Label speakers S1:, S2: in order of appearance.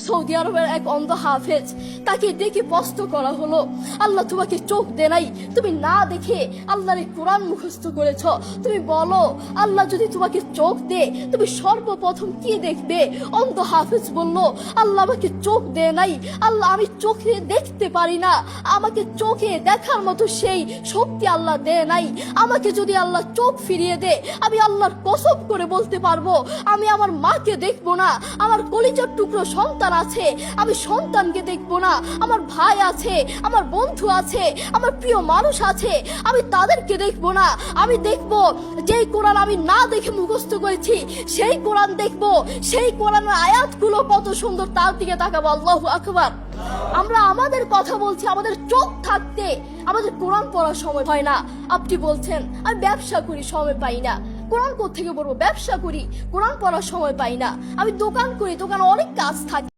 S1: Saudi আরবের এক অন্ধ হাফেজ, তাকে ডেকে প্রশ্ন করা হলো, আল্লাহ তোমাকে চোখ দে নাই, তুমি না দেখে আল্লাহর এই কোরআন মুখস্থ করেছ, তুমি বলো আল্লাহ যদি তোমাকে চোখ দে তুমি সর্বপ্রথম কি দেখবে? অন্ধ হাফেজ বলল, আল্লাহ আমাকে চোখ দে নাই, আল্লাহ আমি চোখে দেখতে পারি না, আমাকে চোখে দেখার মতো সেই শক্তি আল্লাহ দে নাই। আমাকে যদি আল্লাহ চোখ ফিরিয়ে দে, আমি আল্লাহর কসম করে বলতে পারবো আমি আমার মাকে দেখবো না, আমার কলিজার টুকরো সন্তান আছে আমি সন্তানকে দেখবো না, আমার ভাই আছে, আমার বন্ধু আছে, আমার প্রিয় মানুষ আছে আমি তাদেরকে দেখবো না। আমি দেখবো যেই কোরআন আমি না দেখে মুখস্থ করেছি সেই কোরআন দেখবো, সেই কোরআনের আয়াতগুলো কত সুন্দর তার দিকে তাকাবো। আল্লাহু আকবার। আমরা আমাদের কথা বলছি, আমাদের চোখ থাকতে আমাদের কোরআন পড়ার সময় হয় না। আপনি বলছেন আমি ব্যবসা করি সময় পাই না, কোরআন কোত্থেকে পড়বো? ব্যবসা করি, কোরআন পড়ার সময় পাই না। আমি দোকান করি, দোকানে অনেক কাজ থাকে।